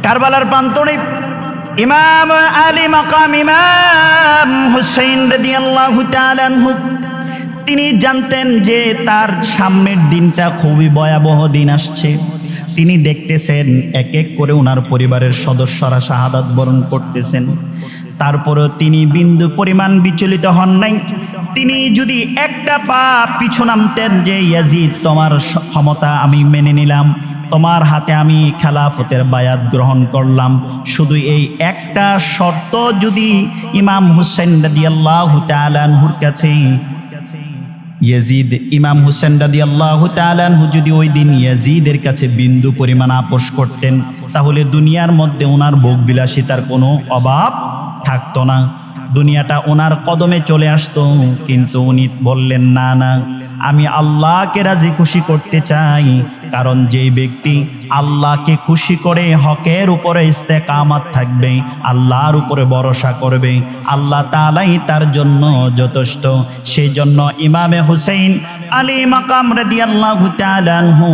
কারবালার প্রান্তরে ইমাম আলী মাকাম ইমাম হুসাইন রাদিয়াল্লাহু তাআলা আনহু তিনি জানতেন যে তার সামনের দিনটা খুবই ভয়াবহ দিন আসছে। তিনি দেখতেছেন এক এক করে ওনার পরিবারের সদস্যরা শাহাদাত বরণ করতেছেন, তারপরেও তিনি বিন্দু পরিমাণ বিচলিত হন নাই। তিনি যদি একটা পা পিছু নামতেন যে ইয়াজিদ তোমার ক্ষমতা আমি মেনে নিলাম, তোমার হাতে আমি খেলাফতের বায়াত গ্রহণ করলাম, শুধু এই একটা শর্ত যদি ইমাম হুসাইন রাদিয়াল্লাহু তাআলা আনহুর কাছে ইয়াজিদ ইমাম হুসাইন রাদিয়াল্লাহু তাআলা আনহু যদি ওই দিন ইয়াজিদের কাছে বিন্দু পরিমাণ আপোষ করতেন, তাহলে দুনিয়ার মধ্যে ওনার ভোগ বিলাসিতার কোনো অভাব থাকতো না, দুনিয়াটা ওনার কদমে চলে আসতো। কিন্তু উনি বললেন না না, আমি আল্লাহকে রাজি খুশি করতে চাই, কারণ যেই ব্যক্তি আল্লাহকে খুশি করে হকের উপরে ইস্তেকামাত থাকবে, আল্লাহর উপরে ভরসা করবে, আল্লাহ তাআলাই তার জন্য যথেষ্ট। সেই জন্য ইমামে হুসাইন আলী মাকাম রাদিয়াল্লাহু তাআলা আনহু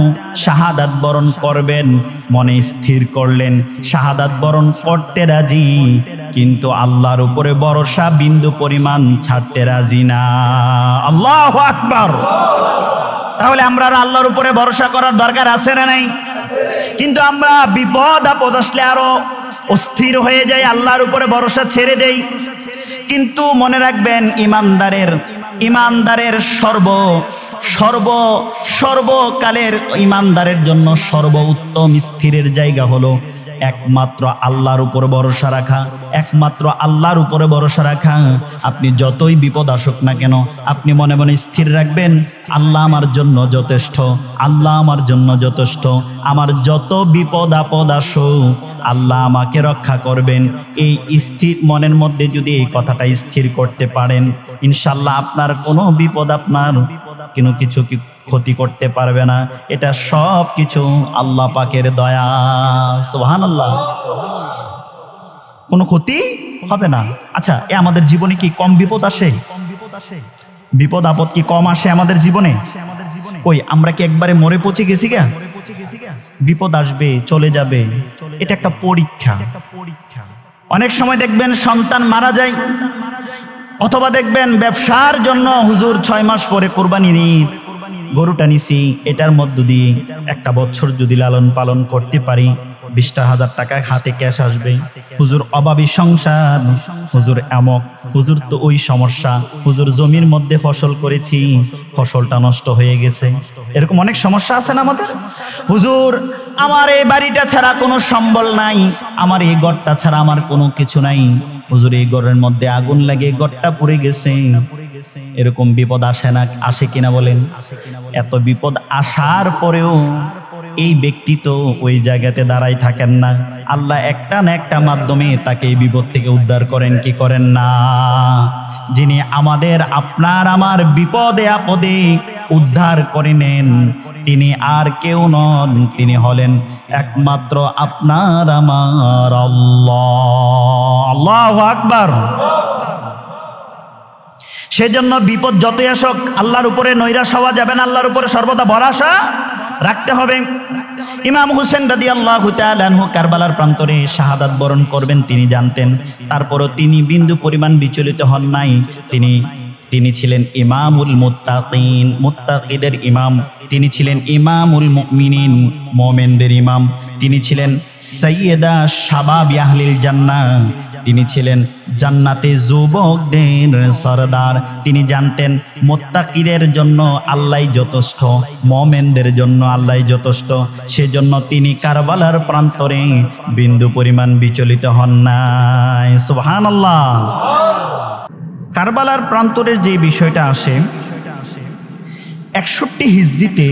শাহাদাত বরণ করবেন মনে স্থির করলেন, শাহাদাত বরণ করতে রাজি, কিন্তু আল্লাহর উপরে ভরসা বিন্দু পরিমাণ ছাড়তে রাজি না। আল্লাহু আকবার। তাহলে আমরা আল্লাহর উপরে ভরসা করার দরকার আছে না নাই? কিন্তু আমরা বিপদ আপদ আসলে আরো অস্থির হয়ে যাই, আল্লাহর উপরে ভরসা ছেড়ে দেই। কিন্তু মনে রাখবেন, ইমানদারের সর্বকালের ইমানদারের জন্য সর্বোত্তম স্থিরের জায়গা হলো একমাত্র আল্লাহর উপর ভরসা রাখা, একমাত্র আল্লাহর উপরে ভরসা রাখা। আপনি যতই বিপদ আসুক না কেন, আপনি মনে মনে স্থির রাখবেন, আল্লাহ আমার জন্য যথেষ্ট, আল্লাহ আমার জন্য যথেষ্ট, আমার যত বিপদ আপদ আসুক আল্লাহ আমাকে রক্ষা করবেন। এই স্থির মনের মধ্যে যদি এই কথাটা স্থির করতে পারেন, ইনশাআল্লাহ আপনার কোনো বিপদ আপনার কিছু ক্ষতি করতে পারবে না। এটা সব কিছু আল্লাহ পাকের দয়া। সুবহানাল্লাহ। কোনো ক্ষতি হবে না। আচ্ছা, আমাদের জীবনে কি কম বিপদ আসে? বিপদ আপদ কি কম আসে আমাদের জীবনে? কই, আমরা কি একবারে মরে পচে গেছি গা? বিপদ আসবে, চলে যাবে, এটা একটা পরীক্ষা। অনেক সময় দেখবেন সন্তান মারা যায়, অথবা দেখবেন ব্যবসার জন্য হুজুর 6 মাস পরে কোরবানির ঈদ গরুটা নিছি, এটার মধ্য দিয়ে একটা বছর যদি লালন পালন করতে পারি 20,000 টাকা হাতে ক্যাশ আসবে। হুজুর অভাবী সংসার, হুজুর আমক, হুজুর তো ওই সমস্যা, হুজুর জমির মধ্যে ফসল করেছি, ফসলটা নষ্ট হয়ে গেছে। এরকম অনেক সমস্যা আছে না আমাদের? হুজুর আমার এই বাড়িটা ছাড়া কোনো সম্বল নাই, আমার এই ঘরটা ছাড়া আমার কোনো কিছু নাই, হুজুর এই ঘরের মধ্যে আগুন লাগে ঘরটা পুড়ে গেছে। এরকম বিপদ আসে না, আসে কিনা বলেন? এত বিপদ আসার পরেও এই ব্যক্তি তো ওই জায়গাতে দাঁড়াই থাকেন না, আল্লাহ একটা না একটা মাধ্যমে তাকে এই বিপদ থেকে উদ্ধার করেন কি করেন না? যিনি আমাদের আপনার আমার বিপদে আপদে উদ্ধার করে নেন, তিনি আর কেউ নন, তিনি হলেন একমাত্র আপনার আমার আল্লাহ। আল্লাহু আকবার। সেজন্য বিপদ যতই আসুক আল্লাহর উপরে নৈরাশ হওয়া যাবে না, আল্লাহর উপরে সর্বদা ভরসা রাখতে হবে। ইমাম হুসেন রাদিয়াল্লাহু তাআলা আনহু কারবালার প্রান্তরে শাহাদাত বরণ করবেন তিনি জানতেন, তারপরও তিনি বিন্দু পরিমাণ বিচলিত হন নাই। তিনি ছিলেন ইমামুল মুত্তাকিন, মুত্তাকিদের ইমাম, তিনি ছিলেন ইমামুল মুমিনিন, মুমিনদের ইমাম, তিনি ছিলেন সাইয়্যিদা শাবাবি আহলিল জান্নাহ, তিনি ছিলেন জান্নাতে যুবকদের সরদার। তিনি জানতেন মুত্তাকিদের জন্য আল্লাহই যথেষ্ট, মুমিনদের জন্য আল্লাহই যথেষ্ট। সেজন্য তিনি কারবালার প্রান্তরে বিন্দু পরিমাণ বিচলিত হন নাই। সুবহানাল্লাহ। কারবালার প্রান্তরের যে বিষয়টা আসে, 61 হিজরিতে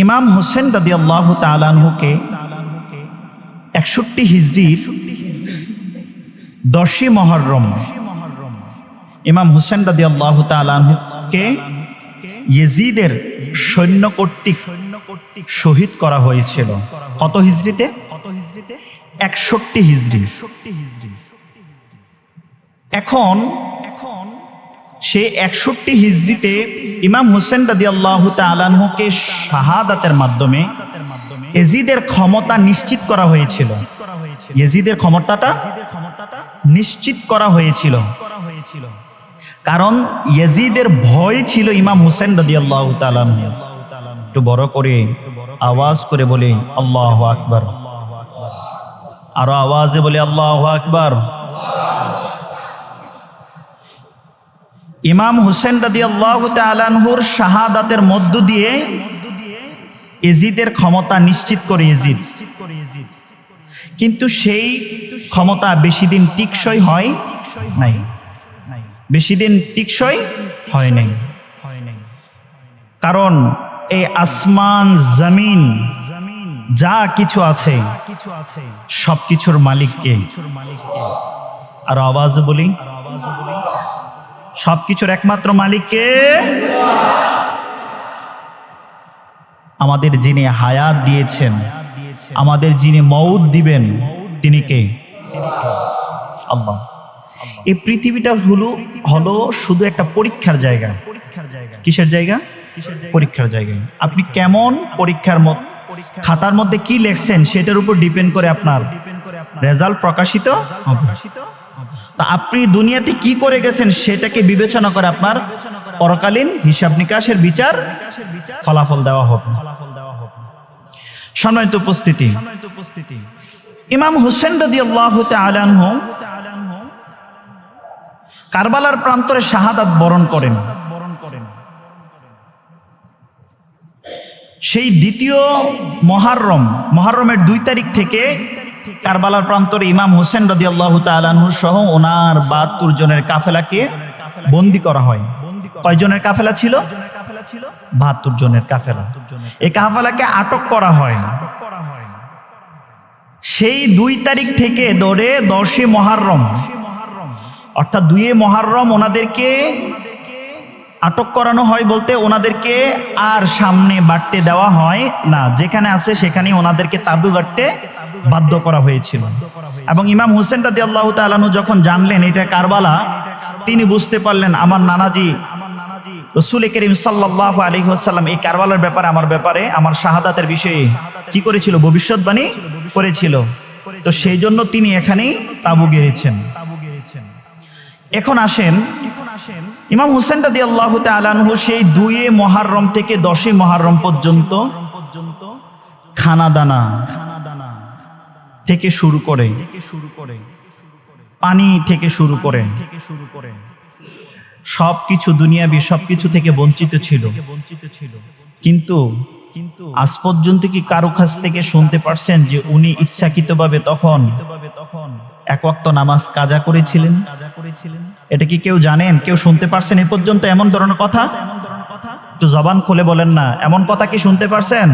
ইমাম হোসেন রাদিয়াল্লাহু তাআলা আনহুকে 61 হিজরির 10ই মুহররম ইমাম হোসেন রাদিয়াল্লাহু তাআলা আনহুকে ইয়াজিদের সৈন্য কর্তৃক শহীদ করা হয়েছিল। কত হিজরিতে? 61 হিজরি। এখন সে 61 হিজরিতে ইমাম হোসেন রাদিয়াল্লাহু তাআলা আনহুকে শাহাদাতের মাধ্যমে ইয়াজিদের ক্ষমতা নিশ্চিত করা হয়েছিল, ইয়াজিদের ক্ষমতাটা নিশ্চিত করা হয়েছিল। কারণ ইয়াজিদের ভয় ছিল ইমাম হুসেন রাদিয়াল্লাহু তাআলা আনহু। একটু বড় করে আওয়াজ করে বলে আল্লাহু আকবার, আরো আওয়াজে বলে আল্লাহু আকবার। ইমাম হুসেন রাদিয়াল্লাহু তাআলা আনহুর শাহাদাতের মধ্য দিয়ে ইয়াজিদের ক্ষমতা নিশ্চিত করে ইয়াজিদ, কিন্তু সেই ক্ষমতা বেশি দিন টিকসই হয় নাই, বেশি দিন টিকসই হয় নাই। কারণ এই আসমান জমিন যা কিছু আছে সবকিছুর মালিককে। আর আওয়াজ বলি, সবকিছুর একমাত্র মালিককে। আমাদের যিনি হায়াত দিয়েছেন, আমাদের যিনি মউত দিবেন, তিনি কে? আল্লাহ। এই পৃথিবীটা হলো শুধু একটা পরীক্ষার জায়গা। কিসের জায়গা? পরীক্ষার জায়গা। আপনি কেমন পরীক্ষার খাতার মধ্যে কি লিখছেন সেটার উপর ডিপেন্ড করে আপনার রেজাল্ট প্রকাশিত হবে। তা আপনি দুনিয়াতে কি করে গেছেন সেটাকে বিবেচনা করে আপনার পরকালীন হিসাব নিকাশের বিচার ফলাফল দেওয়া হবে। সম্মানিত উপস্থিতি, ইমাম হুসেন রাদিয়াল্লাহু তাআলা আনহু কারবালার প্রান্তরে শাহাদাত বরণ করেন। সেই দ্বিতীয় মুহররমের 2 তারিখ থেকে কারবালার প্রান্তরে ইমাম হুসেন রাদিয়াল্লাহু তাআলা আনহু সহ ওনার 72 জনের কাফেলাকে বন্দী করা হয়। কয় জনের কাফেলা ছিল? 72 জনের কাফেলা। এই কাফেলাকে আটক করা হয়। সেই 2 তারিখ থেকে ধরে 10 মুহররম, অর্থাৎ 2 মুহররম ওনাদেরকে আটক করানো হয়, বলতে ওনাদেরকে আর সামনে বাড়তে দেওয়া হয় না, যেখানে আছে সেখানে ওনাদেরকে তাঁবু গাড়তে বাধ্য করা হয়েছিল। এবং ইমাম হুসেন রাদিয়াল্লাহু তাআলা আনহু যখন জানলেন এটা কারবালা, তিনি বুঝতে পারলেন আমার নানাজি রাসূল করিম সাল্লাল্লাহু আলাইহি ওয়াসাল্লাম এই কারবালার ব্যাপারে, আমার ব্যাপারে, আমার শাহাদাতের বিষয়ে কি করেছিল? ভবিষ্যৎবাণী করেছিল। তো সেই জন্য তিনি এখানেই তাঁবু গেড়েছেন। এখন আসেন, ইমাম হুসেন রাদিয়াল্লাহু তাআলা আনহু সেই 2 মুহররম থেকে 10 মুহররম পর্যন্ত খানাদানা থেকে শুরু করে, পানি থেকে শুরু করে সবকিছু দুনিয়াবি সবকিছু থেকে বঞ্চিত ছিল। কিন্তু আজ পর্যন্ত কি কারো কাছ থেকে শুনতে পারছেন যে উনি ইচ্ছাকৃতভাবে তখন 1 ওয়াক্ত নামাজ কাজা করেছিলেন? এটা কি কেউ জানেন? কেউ শুনতে পারছেন এ পর্যন্ত এমন ধরনের কথা? একটু জবান খুলে বলেন না, এমন কথা কি শুনতে পারছেন?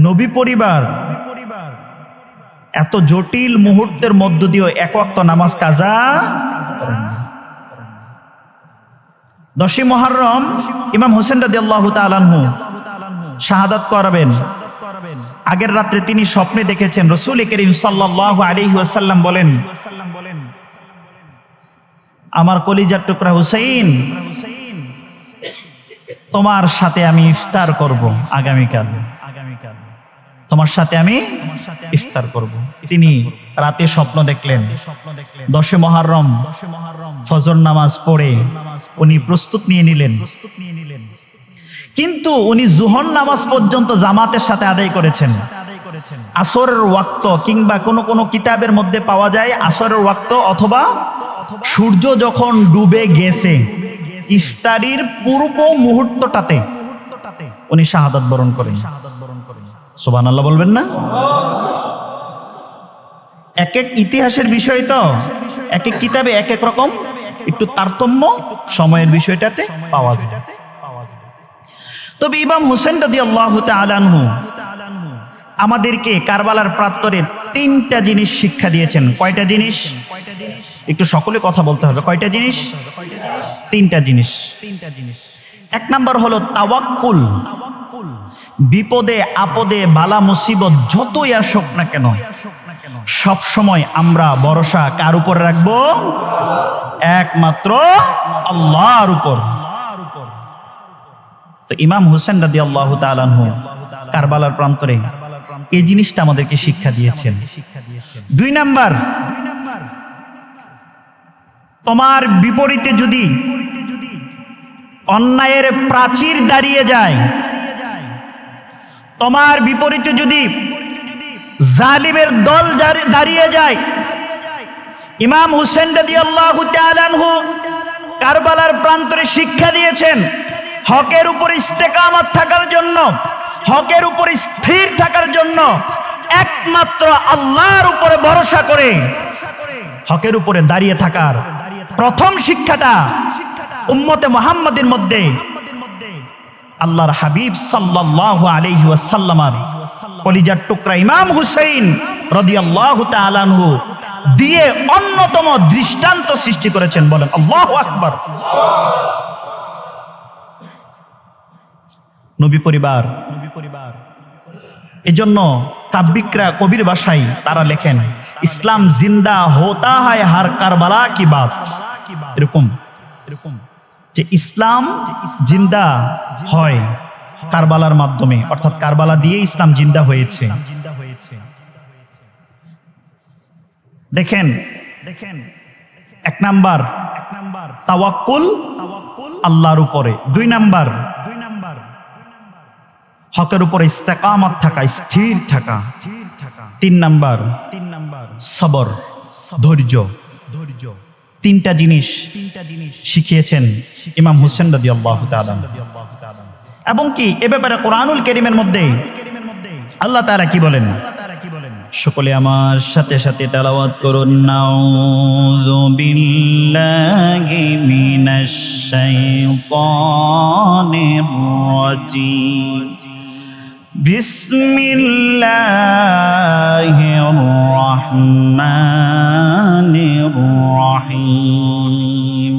নবী পরিবার এত জটিল মুহূর্তের মধ্য দিয়ে 1 ওয়াক্ত নামাজ কাজা করেন। 10 মুহররম ইমাম হুসেন রাদিয়াল্লাহু তাআলা আনহু শাহাদাত করাবেন। আগের রাত্রে তিনি স্বপ্নে দেখেছেন রাসূল করিম সাল্লাল্লাহু আলাইহি ওয়াসাল্লাম বলেন, আমার কলিজার টুকরা হুসাইন, তোমার সাথে আমি ইফতার করব আগামীকাল, তোমার সাথে আমি ইফতার করব। তিনি রাতে স্বপ্ন দেখলেন। 10 মুহররম ফজর নামাজ পড়ে উনি প্রস্তুত নিয়ে নিলেন, কিন্তু উনি যোহর নামাজ পর্যন্ত জামাতের সাথে আদায় করেছেন। আসরের ওয়াক্ত কিংবা কোন কিতাবের মধ্যে পাওয়া যায় আসরের ওয়াক্ত অথবা সূর্য যখন ডুবে গেছে ইফতারির পূর্ব মুহূর্তটাতে উনি শাহাদাত বরণ করেন। সুবহানাল্লাহ বলবেন না? এক এক ইতিহাসের বিষয় তো, এক এক কিতাবে এক এক রকম একটু তারতম্য সময়ের বিষয়টাতে পাওয়া যায়। তবে ইমাম হুসেন রাদিয়াল্লাহু তাআলা আনহু আমাদেরকে কারবালার প্রান্তরে 3টা জিনিস শিক্ষা দিয়েছেন। কয়টা জিনিস? একটু সকলে কথা বলতে হবে। কয়টা জিনিস? 3টা জিনিস। 1 নাম্বার হলো তাওয়াক্কুল। বিপদে আপদে বালা মুসিবত যতই আসুক না কেন সব সময় আমরা ভরসা কার উপর রাখবো? একমাত্র আল্লাহর উপর। তো ইমাম হুসেন রাদিয়াল্লাহু তাআলা আনহু কারবালার প্রান্তরে এই জিনিসটা আমাদেরকে শিক্ষা দিয়েছেন। 2 নাম্বার, তোমার বিপরীতে যদি অন্যায়ের প্রাচীর দাঁড়িয়ে যায়, তোমার বিপরীতে যদি জালিমের দল দাঁড়িয়ে যায়, ইমাম হুসেন রাদিয়াল্লাহু তাআলা আনহু কারবালার প্রান্তরে শিক্ষা দিয়েছেন হকের উপর ইস্তেকামত থাকার জন্য, হকের উপর স্থির থাকার জন্য একমাত্র আল্লাহর উপরে ভরসা করে হকের উপরে দাঁড়িয়ে থাকার প্রথম শিক্ষাটা উম্মতে মুহাম্মাদের মধ্যে আল্লাহর হাবিব সাল্লাল্লাহু আলাইহি ওয়াসাল্লামের কলিজার টুকরা ইমাম হুসাইন রাদিয়াল্লাহু তাআলা আনহু দিয়ে অন্যতম দৃষ্টান্ত সৃষ্টি করেছেন। বলেন আল্লাহু আকবার। নবী পরিবার এজন্য কাব্যিকরা কবির ভাষায় তারা লেখেন, ইসলাম জিন্দা হোতা হয় হার কারবালা কি বাত। এরকম যে ইসলাম জিন্দা হয় কারবালার মাধ্যমে, অর্থাৎ কারবালা দিয়ে ইসলাম জিন্দা হয়েছে। দেখেন 1 নাম্বার তাওয়াক্কুল আল্লাহর উপরে, 2 নাম্বার হকের উপরে ইস্তেকামত থাকা, স্থির থাকা, 3 নাম্বার সবর, ধৈর্য। 3টা জিনিস শিখিয়েছেন ইমাম হুসেন রাদিয়াল্লাহু তাআলা। এবং কি এ ব্যাপারে কোরআনুল কারীমের মধ্যে আল্লাহ তাআলা কি বলেন? সকলে আমার সাথে সাথে তেলাওয়াত করুন, নাউযু বিল্লাহি মিনাশ শাইতানির রাজীম, বিসমিল্লাহির রাহমানির রাহিম,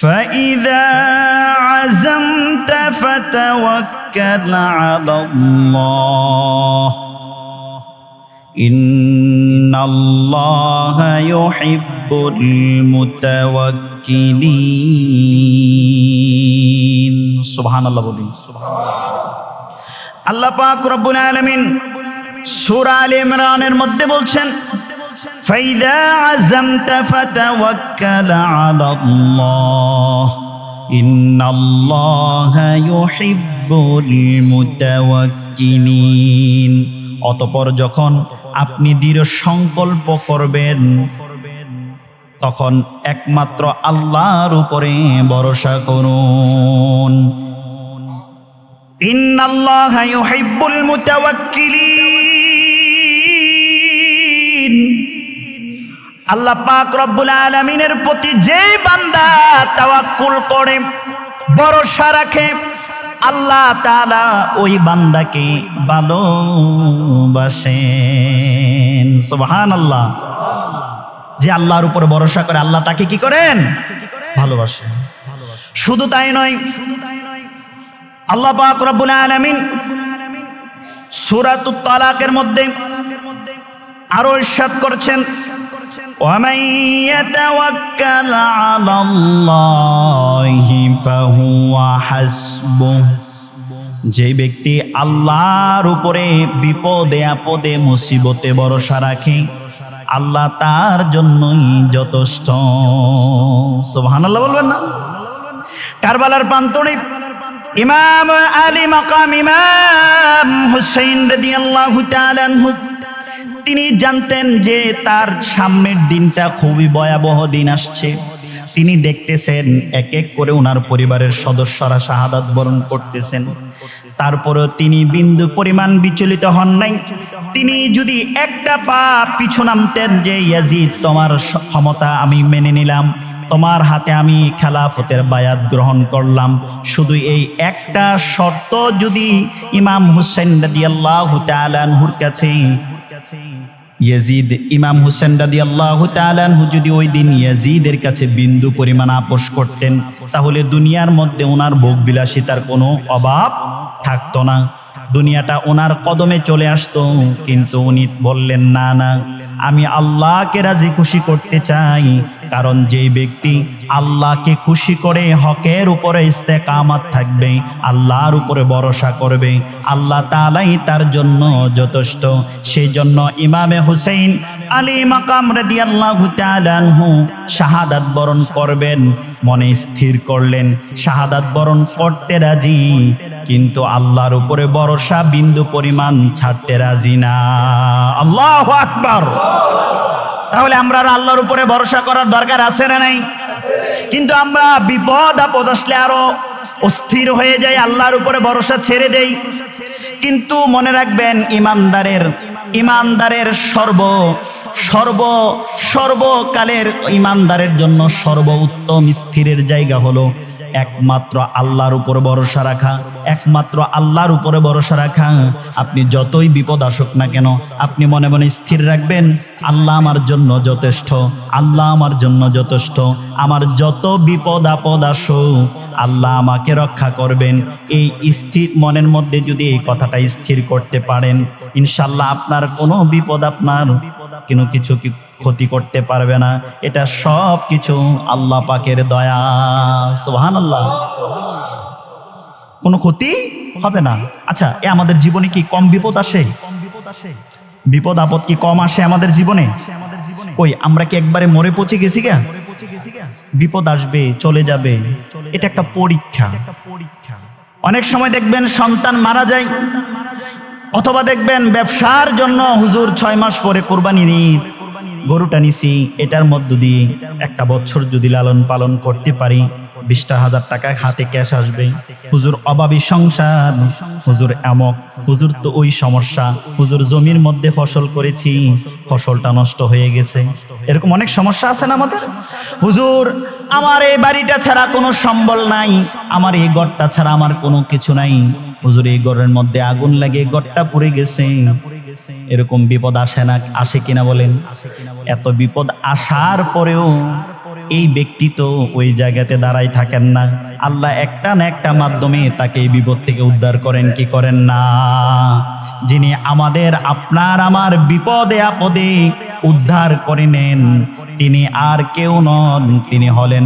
ফাইযা আযামতা ফাতাওয়াক্কাল আলাল্লাহ, ইন্নাল্লাহা ইউহিব্বুল মুতাওয়াক্কিলিন। সুবহানাল্লাহ বলি। আল্লাহ পাক রব্বুল আলামিন সূরা আলে ইমরানের মধ্যে বলছেন, ফাইযা আযামতা ফাতাওয়াক্কাল আলাল্লাহ, ইন্নাল্লাহা ইউহিব্বুল মুতাওয়াক্কিলিন। অতঃপর যখন আপনি দৃঢ় সংকল্প করবেন তখন একমাত্র আল্লাহর উপরে ভরসা করুন। ইন্নাল্লাহা ইউহিব্বুল মুতাওয়াক্কিলিন। আল্লাহ পাক রব্বুল আলামিনের প্রতি যে বান্দা তাওয়াক্কুল করে, ভরসা রাখে, আল্লাহ তাআলা ওই বান্দাকে ভালোবাসেন। সুবহানাল্লাহ। যে আল্লাহর উপর ভরসা করে আল্লাহ তাকে কি করেন? ভালোবাসেন। শুধু তাই নয়, আল্লাহ পাক রব্বুল আলামিন সূরাতুত তালাকের মধ্যে আরো ইরশাদ করেছেন, ওয়ামান ইয়াতাওয়াক্কাল আলাল্লাহি ফাহুয়া হাসবুহ। যে ব্যক্তি আল্লাহর উপরে বিপদে আপদে মুসিবতে ভরসা রাখে আল্লাহ তার জন্যই যথেষ্ট। সুবহানাল্লাহ বলবেন না? কারবালার প্রান্তরে ইমাম আলী মাকাম ইমাম হুসাইন রাদিয়াল্লাহু তাআলা আনহু তিনি জানতেন যে তার সামনের দিনটা খুবই ভয়াবহ দিন আসছে। তিনি দেখতেছেন এক এক করে ওনার পরিবারের সদস্যরা শাহাদাত বরণ করতেছেন, তারপরেও তিনি বিন্দু পরিমাণ বিচলিত হন নাই। তিনি যদি একটা পা পিছু নামতেন যে ইয়াজিদ তোমার ক্ষমতা আমি মেনে নিলাম, তোমার হাতে আমি খেলাফতের বায়াত গ্রহণ করলাম, শুধু এই একটা শর্ত যদি ইমাম হুসাইন রাদিয়াল্লাহু তাআলা আনহুর কাছে ইয়াজিদ, ইমাম হুসেন রাদিয়াল্লাহু তাআলা আনহু যদি ওই দিন ইয়াজিদের কাছে বিন্দু পরিমাণ আপোষ করতেন তাহলে দুনিয়ার মধ্যে ওনার ভোগ বিলাসিতার কোনো অভাব থাকতো না, দুনিয়াটা ওনার কদমে চলে আসতো। কিন্তু উনি বললেন না না, আমি আল্লাহকে রাজি খুশি করতে চাই, কারণ যেই ব্যক্তি আল্লাহকে খুশি করে হকের উপরে ইস্তেকামাত থাকবে, আল্লাহর উপরে ভরসা করবে, আল্লাহ তাআলাই তার জন্য যথেষ্ট। সেই জন্য ইমামে হুসাইন আলী মাকাম রাদিয়াল্লাহু তাআলা আনহু শাহাদাত বরণ করবেন, মনে স্থির করলেন শাহাদাত বরণ করতে রাজি, কিন্তু আল্লাহর উপরে ভরসা বিন্দু পরিমাণ ছাড়তে রাজি না। আল্লাহু আকবার। তাহলে আমরা আল্লাহর উপরে ভরসা করার দরকার আছে না নাই? কিন্তু আমরা বিপদ আপদ আসলে আরো অস্থির হয়ে যাই, আল্লাহর উপরে ভরসা ছেড়ে দেই। কিন্তু মনে রাখবেন, ইমানদারের সর্বকালের ইমানদারের জন্য সর্বোত্তম স্থিরের জায়গা হলো একমাত্র আল্লাহর উপর ভরসা রাখা, একমাত্র আল্লাহর উপরে ভরসা রাখা। আপনি যতই বিপদ আসুক না কেন, আপনি মনে মনে স্থির রাখবেন, আল্লাহ আমার জন্য যথেষ্ট, আল্লাহ আমার জন্য যথেষ্ট। আমার যত বিপদ আপদ আসুক, আল্লাহ আমাকে রক্ষা করবেন। এই স্থির মনের মধ্যে যদি এই কথাটা স্থির করতে পারেন, ইনশাআল্লাহ আপনার কোনো বিপদ আপনার কিছু ক্ষতি করতে পারবে না। এটা সব কিছু আল্লাহ পাকের দয়া। সুবহানাল্লাহ। কোনো ক্ষতি হবে না। আচ্ছা, আমাদের জীবনে কি কম বিপদ আসে? বিপদ আপদ কি কম আসে আমাদের জীবনে? কই, আমরা কি একবারে মরে পচে গেছি গা? বিপদ আসবে, চলে যাবে, এটা একটা পরীক্ষা। অনেক সময় দেখবেন সন্তান মারা যায়, অথবা দেখবেন ব্যবসার জন্য হুজুর 6 মাস পরে কুরবানি ঈদ গরুটা নিছি, এটার মধ্য দিয়ে একটা বছর যদি লালন পালন করতে পারি, 20,000 টাকা হাতে ক্যাশ আসবে। হুজুর অভাবী সংসার, হুজুর আমক, হুজুর তো ওই সমস্যা, হুজুর জমির মধ্যে ফসল করেছি, ফসলটা নষ্ট হয়ে গেছে। এরকম অনেক সমস্যা আছে না আমাদের? হুজুর আমার এই বাড়িটা ছাড়া কোনো সম্বল নাই, আমার এই ঘরটা ছাড়া আমার কোনো কিছু নাই, হুজুর এই ঘরের মধ্যে আগুন লাগে ঘরটা পুড়ে গেছে। এরকম বিপদ আসে না, আসে কিনা বলেন? এত বিপদ আসার পরেও এই ব্যক্তি তো ওই জায়গাতে দাঁড়াই থাকেন না, আল্লাহ একটা না একটা মাধ্যমে তাকে এই বিপদ থেকে উদ্ধার করেন কি করেন না? যিনি আমাদের আপনার আমার বিপদে আপদে উদ্ধার করে নেন, তিনি আর কেউ নন, তিনি হলেন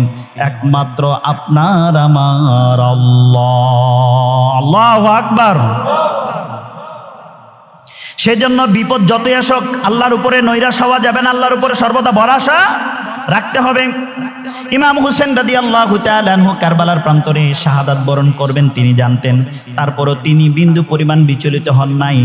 একমাত্র আপনার আমার আল্লাহ। আল্লাহু আকবার। সেজন্য বিপদ যতই আসুক আল্লাহর উপরে নৈরাশ হওয়া যাবে না, আল্লাহর উপরে সর্বদা ভরসা রাখতে হবে। ইমাম হুসেন রাদিয়াল্লাহু তাআলা আনহু কারবালার প্রান্তরে শাহাদাত বরণ করবেন তিনি জানতেন, তারপরও তিনি বিন্দু পরিমাণ বিচলিত হন নাই।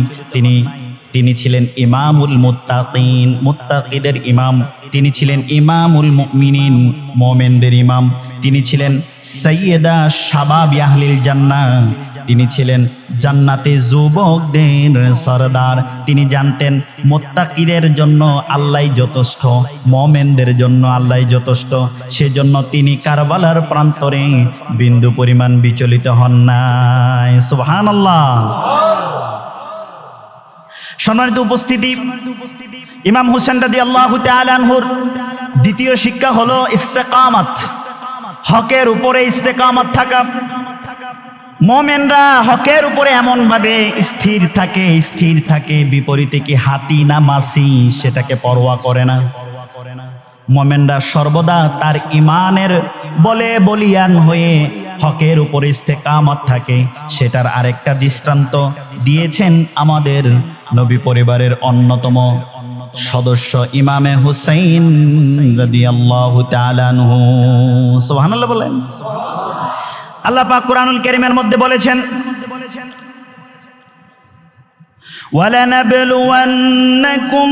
তিনি ছিলেন ইমামুল মুত্তাকিন, মুত্তাকিদের ইমাম। তিনি ছিলেন ইমামুল মুমিনিন, মুমিনদের ইমাম। তিনি ছিলেন সাইয়্যিদা শাবাবি আহলিল জান্নাহ, তিনি ছিলেন জান্নাতে যুবকদের সরদার। তিনি জানতেন মুত্তাকিদের জন্য আল্লাহই যথেষ্ট, মুমিনদের জন্য আল্লাহই যথেষ্ট। সেজন্য তিনি কারবালার প্রান্তরে বিন্দু পরিমাণ বিচলিত হন নাই। সুবহানাল্লাহ। সম্মানিত উপস্থিতি, ইমাম হুসেন রাদিয়াল্লাহু তাআলা আনহুর দ্বিতীয় শিক্ষা হলো ইস্তেকামাত, হকের উপরে ইস্তেকামাত থাকা। মুমিনরা হকের উপরে এমন ভাবে স্থির থাকে, বিপরীতে কি হাতি না মাছি সেটাকে পরোয়া করে না। মুমিনরা সর্বদা তার ঈমানের বলে বলিয়ান হয়ে হকের উপরে ইস্তেকামাত থাকে। সেটার আরেকটা দৃষ্টান্ত দিয়েছেন আমাদের নবী পরিবারের অন্যতম সদস্য ইমামে হুসাইন রাদিয়াল্লাহু তাআলা আনহু। সুবহানাল্লাহ বলেন। আল্লাহ পাক কুরআনুল কারীমের মধ্যে বলেছেন, ওয়ালানাবলুওয়ান্নাকুম,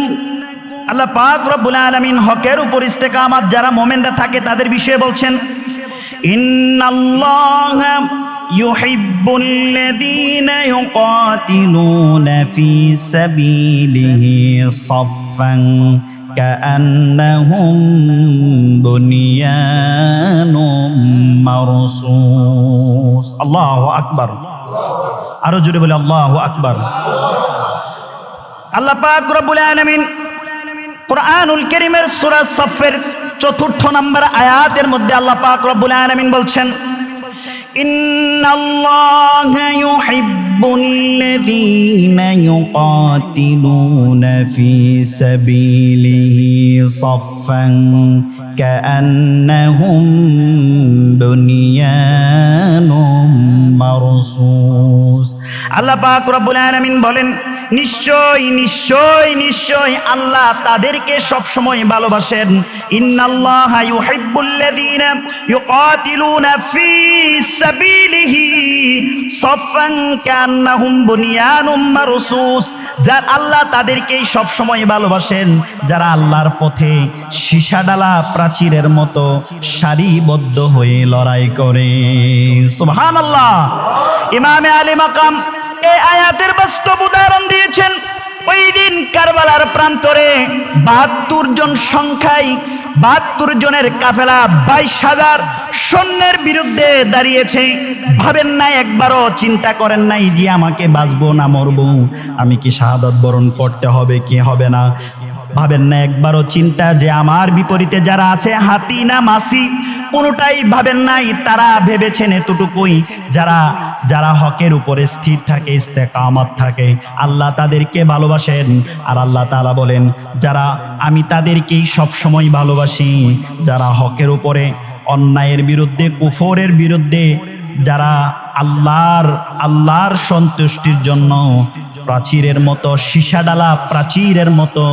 আল্লাহ পাক রব্বুল আলামিন হকের উপর ইস্তেকামাত যারা মুমিনরা থাকে তাদের বিষয়ে বলছেন, ইন্নাল্লাহা ইউহিব্বুল্লাযীনা ইউকাতিলুনা ফী সাবিলিহি সাফফান কাআন্নাহুম বুনিয়ানুম মারসুস। আল্লাহু আকবার। আরো জোরে বলে আল্লাহু আকবার। আল্লাহ পাক রব্বুল আলামিন কুরআনুল কারীমের সূরা সাফের 4 নম্বর আয়াতের মধ্যে আল্লাহ পাক রব্বুল আলামিন বলছেন, ইন্নাল্লাহা ইউহিব্বুল্লাযীনা ইউকাতিলুনা ফী সাবিলিহি সাফফান কাআন্নাহুম বুনিয়ানুম মারসুস। আল্লাহ পাক রব্বুল আলামিন বলেন, নিশ্চয় নিশ্চয় নিশ্চয় আল্লাহ তাদেরকে সবসময় ভালোবাসেন। ইন্নাল্লাহা ইউহিব্বুল্লাযীনা ইউকাতিলুনা ফী সাবিলিহি সাফফান কান্নাহুম বুনিয়ানুম মারসুস। যারা আল্লাহ তাদেরকেই সবসময় ভালোবাসেন যারা আল্লাহর পথে সীসাডালা প্রাচীরের মতো সারিবদ্ধ হয়ে লড়াই করে। সুবহানাল্লাহ। ইমামে আলী মাকাম এই আয়াতের বাস্তব উদাহরণ দিয়েছেন। ওই দিন কারবালার প্রান্তরে ৭২ জন সংখ্যায় ৭২ জনের কাফেলা ২২,০০০ সৈন্যের বিরুদ্ধে দাঁড়িয়েছে। ভাবেন নাই, একবারও চিন্তা করেন নাই যে আমাকে বাঁচবো না মরবো, আমি কি শাহাদাত বরণ করতে হবে কি হবে না। ভাবেন না একবারও চিন্তা যে আমার বিপরীতে যারা আছে হাতি না মাসি, কোনোটাই ভাবেন নাই। তারা ভেবেছেন এতটুকুই, যারা যারা হকের উপরে স্থির থাকে, ইস্তেকামত থাকে, আল্লাহ তাদেরকে ভালোবাসেন। আর আল্লাহ তাআলা বলেন, যারা আমি তাদেরকেই সবসময় ভালোবাসি যারা হকের উপরে, অন্যায়ের বিরুদ্ধে, কুফরের বিরুদ্ধে, যারা আল্লাহর সন্তুষ্টির জন্য প্রাচীরের মতো সীসাডালা প্রাচীরের মতো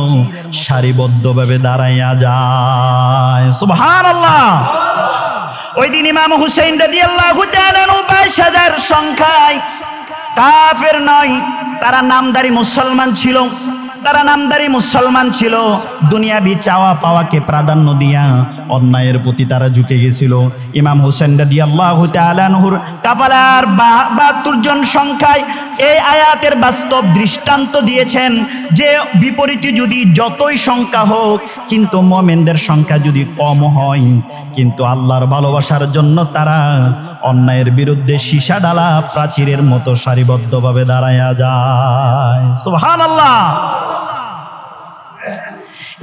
সারিবদ্ধভাবে দাঁড়াইয়া যায়। সুবহানাল্লাহ। ওই দিন ইমাম হুসাইন রাদিয়াল্লাহু তাআলা ২২,০০০ সংখ্যায় কাফের নয়, তারা নামধারী মুসলমান ছিল। তারা নামধারী মুসলমান ছিল, দুনিয়াবি চাওয়া পাওয়াকে প্রাধান্য দিয়া অন্যায়ের প্রতি তারা ঝুঁকে গেছিল। ইমাম হুসাইন রাদিয়াল্লাহু তাআলা আনহুর কাফেলার ৭২ জন সংখ্যায় এই আয়াতের বাস্তব দৃষ্টান্ত দিয়েছেন যে বিপরীতে যদি যতই সংখ্যা হোক, কিন্তু মুমিনদের সংখ্যা যদি কম হয়, কিন্তু আল্লাহর ভালোবাসার জন্য তারা অন্যায়ের বিরুদ্ধে সীসাডালা প্রাচীরের মতো সারিবদ্ধভাবে দাঁড়ায়া যায়। সুবহানাল্লাহ।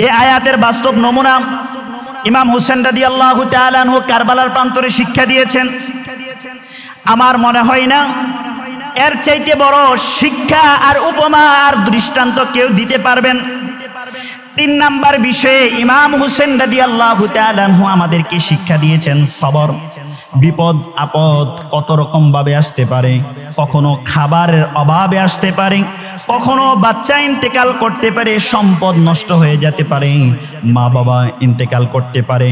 এই আয়াতের বাস্তব নমুনা ইমাম হুসাইন রাদিয়াল্লাহু তাআলা আনহু কারবালার প্রান্তরে শিক্ষা দিয়েছেন। আমার মনে হয় না এর চাইতে বড় শিক্ষা আর উপমা আর দৃষ্টান্ত কেউ দিতে পারবেন। ৩ নাম্বার বিষয়ে ইমাম হুসাইন রাদিয়াল্লাহু তাআলা আনহু আমাদেরকে শিক্ষা দিয়েছেন সবর। বিপদ আপদ কত রকম ভাবে আসতে পারে। কখনো খাবারের অভাবে আসতে পারে, কখনো বাচ্চা ইন্তেকাল করতে পারে, সম্পদ নষ্ট হয়ে যেতে পারে, মা বাবা ইন্তেকাল করতে পারে।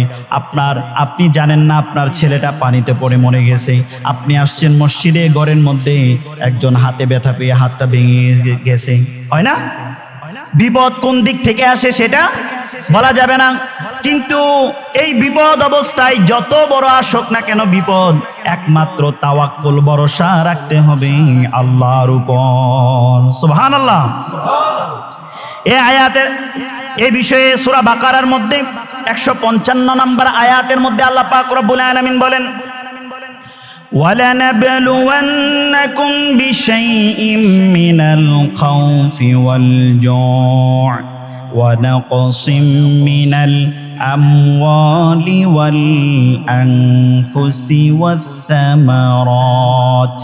আপনি জানেন না আপনার ছেলেটা পানিতে পড়ে মরে গেছে, আপনি আসছেন মসজিদে, ঘরের মধ্যে একজন হাতে ব্যথা পেয়ে হাতটা ভেঙে গেছে। হয় না? বিপদ কোন দিক থেকে আসে সেটা বলা যাবে না, কিন্তু এই বিপদ অবস্থায় যত বড় আসুক না কেন বিপদ, একমাত্র তাওয়াক্কুল ভরসা রাখতে হবে আল্লাহর উপর। সুবহানাল্লাহ। এই আয়াতের এই বিষয়ে সূরা বাকারার মধ্যে 155 নম্বর আয়াতের মধ্যে আল্লাহ পাক রব্বুল আলামিন বলেন, وَلَنَبْلُوَنَّكُمْ بِشَيْءٍ مِّنَ الْخَوْفِ وَالْجُوعِ وَنَقْصٍ مِّنَ الْأَمْوَالِ وَالْأَنفُسِ وَالثَّمَرَاتِ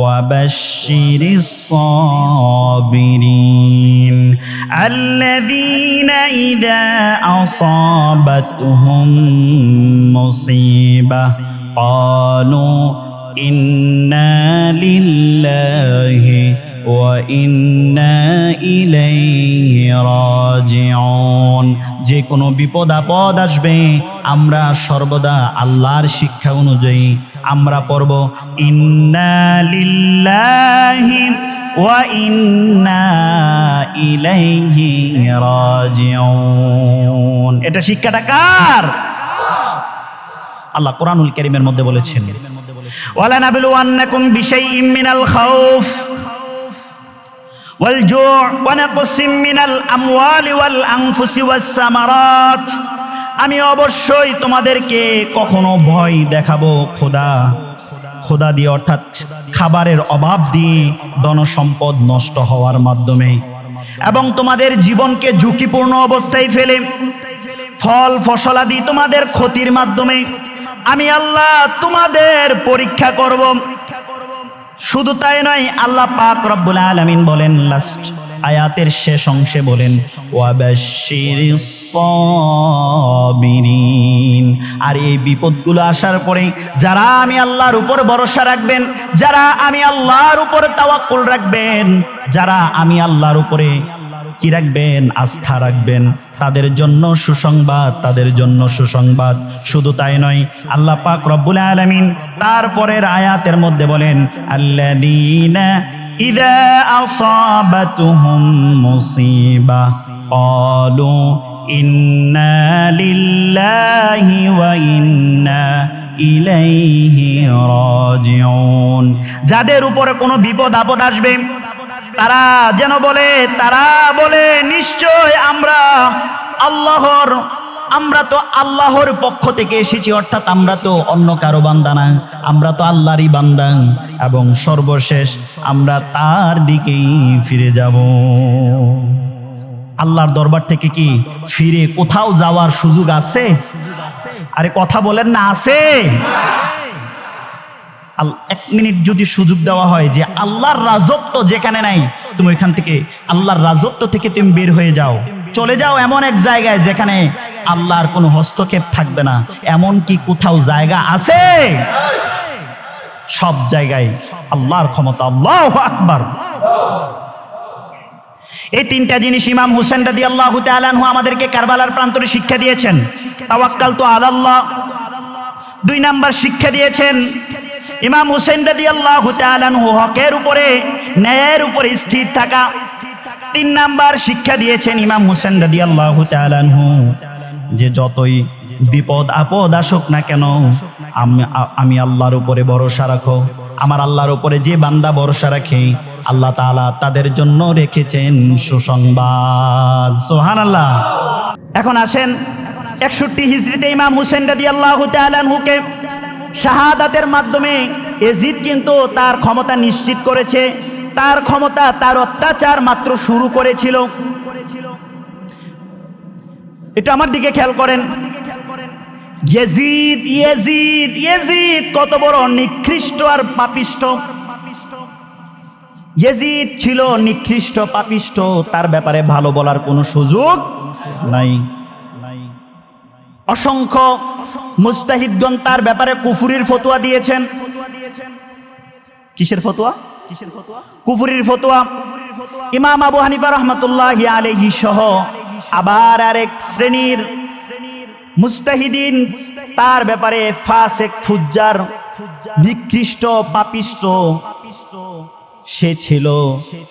وَبَشِّرِ الصَّابِرِينَ الَّذِينَ إِذَا أَصَابَتْهُم مُّصِيبَةٌ قالوا إنا لله وإنا إليه راجعون। যে কোনো বিপদ আপদ আসবে, আমরা সর্বদা আল্লাহর শিক্ষা অনুযায়ী আমরা পড়ব ইন্না লিল্লাহি ওয়া ইন্না ইলাইহি রাজিউন। এটা শিক্ষাটা কার? আল্লাহ কোরআনুল কারীমের মধ্যে বলেছেন, ওয়ালানাবলুওয়ান্নাকুম বিশাইইম মিনাল খাউফ ওয়াল জু' ওয়া নাকসিম মিনাল আমওয়ালি ওয়াল আনফুসি ওয়াস সামারাত। আমি অবশ্যই তোমাদেরকে কখনো ভয় দেখাবো খোদা দিয়ে, অর্থাৎ খাবারের অভাব দিয়ে, ধনসম্পদ নষ্ট হওয়ার মাধ্যমে, এবং তোমাদের জীবনকে ঝুঁকিপূর্ণ অবস্থায় ফেলে ফল ফসলাদি তোমাদের ক্ষতির মাধ্যমে, আমি আল্লাহ তোমাদের পরীক্ষা করব। শুধু তাই নয়, আল্লাহ পাক রব্বুল আলামিন বলেন লাস্ট আয়াতের শেষ অংশে বলেন ওয়াবাশশিরিস সাবিরিন। আর এই বিপদগুলো আসার পরে যারা আমি আল্লাহর উপর ভরসা রাখবেন, যারা আমি আল্লাহর উপর তাওয়াক্কুল রাখবেন, যারা আমি আল্লাহর উপরে কি রাখবেন, আস্থা রাখবেন, তাদের জন্য সুসংবাদ, তাদের জন্য সুসংবাদ। শুধু তাই নয়, আল্লাহ পাক রব্বুল আলামিন তারপরের আয়াতের মধ্যে বলেন আল্লাযীনা ইযা আসাবাতুহুম মুসিবা ক্বালু ইন্না লিল্লাহি ওয়া ইন্না ইলাইহি রাজিউন। যাদের উপরে কোনো বিপদ আপদ আসবে তারা যেন বলে, নিশ্চয় আমরা তো আল্লাহর পক্ষ থেকে এসেছি, অর্থাৎ আমরা তো অন্য কারো বান্দা না, আমরা তো আল্লাহরই বান্দা, এবং সর্বশেষ আমরা তার দিকেই ফিরে যাব। আল্লাহর দরবার থেকে কি ফিরে কোথাও যাওয়ার সুযোগ আছে? আরে কথা বলেন না, আছে? এক মিনিট যদি সুযোগ দেওয়া হয় যে আল্লাহর রাজত্ব যেখানে নাই, তুমি ওইখান থেকে আল্লাহর রাজত্ব থেকে তুমি বের হয়ে যাও, চলে যাও এমন এক জায়গায় যেখানে আল্লাহর কোনো হস্তক্ষেপ থাকবে না, এমন কি কোথাও জায়গা আছে? সব জায়গায় আল্লাহর ক্ষমতা। আল্লাহু আকবার। এই তিনটা জিনিস ইমাম হুসেন রাদিয়াল্লাহু তাআলা আনহু আমাদেরকে কারবালার প্রান্তরে শিক্ষা দিয়েছেন। তাওয়াক্কালতু আলাল্লাহ। 2 নাম্বার শিক্ষা দিয়েছেন ইমাম হুসেন রাদিয়াল্লাহু তাআলা আনহু হকের উপরে, ন্যায়ের উপরে স্থির থাকা। 3 নাম্বার শিক্ষা দিয়েছেন ইমাম হুসেন রাদিয়াল্লাহু তাআলা আনহু যে যতই বিপদ আপদ আসুক না কেন, আমি আল্লাহর উপরে ভরসা রাখো। আমার আল্লাহর উপরে যে বান্দা ভরসা রাখে, আল্লাহ তাআলা তাদের জন্য রেখেছেন সুসংবাদ। সুবহানাল্লাহ। এখন আসেন 61 হিজরিতে ইমাম হুসেন রাদিয়াল্লাহু তাআলা আনহুকে শাহাদাতের মাধ্যমে ইয়াজিদ কিন্তু তার ক্ষমতা নিশ্চিত করেছে। তার ক্ষমতা, তার অত্যাচার মাত্র শুরু করেছিল। এটা আমার দিকে খেয়াল করেন। ইয়াজিদ কত বড় নিকৃষ্ট আর পাপিষ্ঠ। ইয়াজিদ ছিল নিকৃষ্ট, পাপিষ্ঠ, তার ব্যাপারে ভালো বলার কোনো সুযোগ নাই। অসংখ্য মুজতাহিদগণ তার ব্যাপারে কুফরির ফতোয়া দিয়েছেন। কিসের ফতোয়া? কুফরির ফতোয়া। ইমাম আবু হানিফা রাহমাতুল্লাহি আলাইহি সহ আবার আরেক শ্রেণীর মুজতাহিদিন তার ব্যাপারে ফাসিক, ফুজ্জার, নিকৃষ্ট, পাপিষ্ট। সে ছিল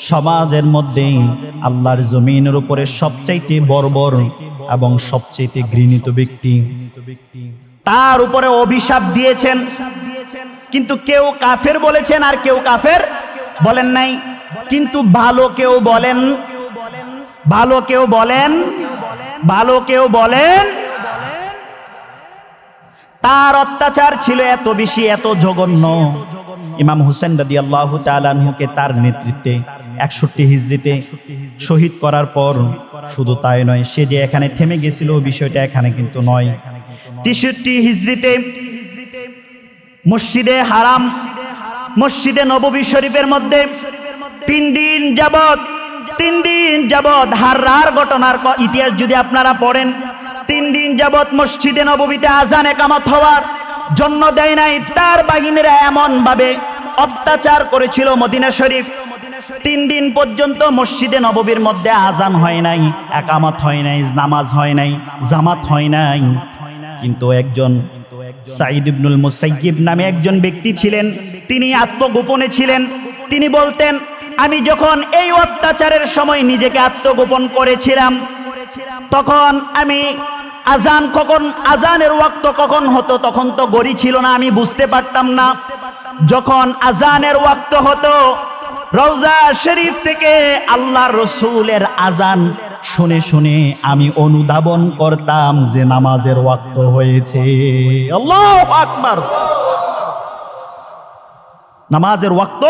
সমাজের মধ্যে আল্লাহর জমিনের উপরে সবচাইতে বর্বর এবং সবচাইতে ঘৃণিত ব্যক্তি। তার উপরে অভিশাপ দিয়েছেন, কিন্তু কেউ কাফের বলেছেন আর কেউ কাফের বলেন নাই। কিন্তু ভালো কেউ বলেন তার অত্যাচার ছিল এত বেশি, এত জঘন্য। ইমাম হুসেন রাদিয়াল্লাহু তাআলা আনহুকে তার নেতৃত্বে 61 হিজরিতে শহীদ করার পর শুধু তাই নয়, সে যে এখানে থেমে গেছিল বিষয়টা এখানে কিন্তু নয়। 63 হিজরিতে মসজিদে হারাম, মসজিদে নববী শরীফের মধ্যে 3 দিন যাবত হাররার ঘটনার ইতিহাস যদি আপনারা পড়েন, 3 দিন যাবত মসজিদে নববীতে আজান একামত হওয়ার জন্য দেয় নাই। তার বাহিনীরা এমন ভাবে অত্যাচার করেছিল মদিনা শরীফ। 3 দিন পর্যন্ত মসজিদে নববীর মধ্যে আজান হয় নাই, একামত হয় নাই, নামাজ হয় নাই, জামাত হয় নাই। কিন্তু একজন সাঈদ ইবনুল মুসাইয়িব নামে একজন ব্যক্তি ছিলেন, তিনি আত্মগোপনে ছিলেন। তিনি বলতেন, আমি যখন এই অত্যাচারের সময় নিজেকে আত্মগোপন করেছিলাম, তখন আমি আজানের ওয়াক্ত কখন হতো তখন তো ঘড়ি ছিল না, আমি বুঝতে পারতাম না। যখন আজানের ওয়াক্ত হতো, রওজা শরীফ থেকে আল্লাহর রাসূলের আজান শুনে শুনে আমি অনুধাবন করতাম যে নামাজের ওয়াক্ত হয়েছে। আল্লাহু আকবার। নামাজের ওয়াক্ত,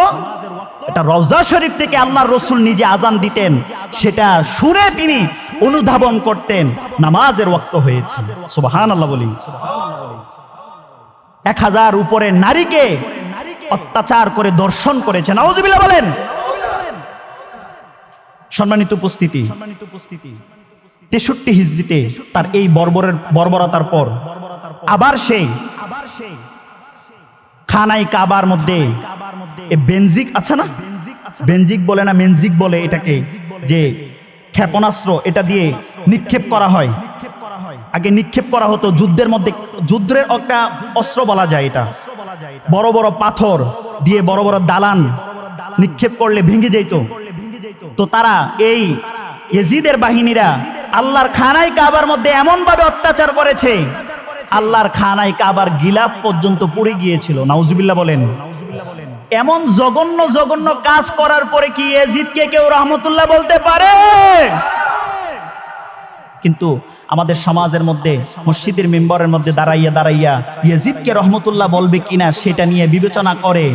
এটা রওজা শরীফ থেকে আল্লাহর রাসূল নিজে আজান দিতেন, সেটা শুনে তিনি অনুধাবন করতেন নামাজের ওয়াক্ত হয়েছে। সুবহানাল্লাহ বলি। 1000 উপরে নারীকে অত্যাচার করে দর্শন করেছে। নাউজুবিল্লাহ বলেন। সম্মানিত উপস্থিতি, 63 হিজরিতে তার এই বর্বরতার পর আবার সেই খানায় কাবার মধ্যে বেনজিক আছে না, বেনজিক বলে না মেনজিক বলে এটাকে, যে ক্ষেপণাস্ত্র, এটা দিয়ে নিক্ষেপ করা হয়। আগে নিক্ষেপ করা হতো যুদ্ধের মধ্যে, যুদ্ধের একটা অস্ত্র বলা যায় এটা। বড় বড় পাথর দিয়ে বড় বড় দালান নিক্ষেপ করলে ভেঙে যেত। তো তারা এই ইয়াজিদের বাহিনীরা আল্লাহর খানায় কাবার মধ্যে এমন ভাবে অত্যাচার করেছে, আল্লাহর খানায় কাবার গিলাফ পর্যন্ত পুড়ে গিয়েছিল। নাউজুবিল্লাহ বলেন। এমন জঘন্য জঘন্য কাজ করার পরে কি ইয়াজিদকে কেউ রহমতুল্লাহ বলতে পারে? কিন্তু আমাদের সমাজের মধ্যে মসজিদের মিম্বরের মধ্যে দাঁড়াইয়া ইয়াজিদকে রহমতুল্লাহ বলবে কিনা সেটা নিয়ে বিবেচনা করে।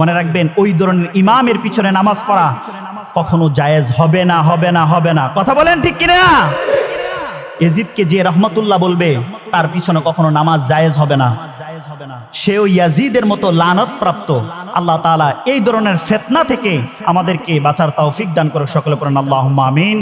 মনে রাখবেন, ওই ধরনের ইমামের পিছনে নামাজ পড়া কখনো জায়েজ হবে না, হবে না, হবে না। কথা বলেন ঠিক কিনা? ইয়াজিদকে যে রহমতুল্লাহ বলবে তার পিছনে কখনো নামাজ জায়েজ হবে না। সেও ইয়াজিদের মতো লানত প্রাপ্ত। আল্লাহ তাআলা এই ধরনের ফিতনা থেকে আমাদেরকে বাঁচার তৌফিক দান করে। সকলে পড়েন আল্লাহুম্মা আমিন।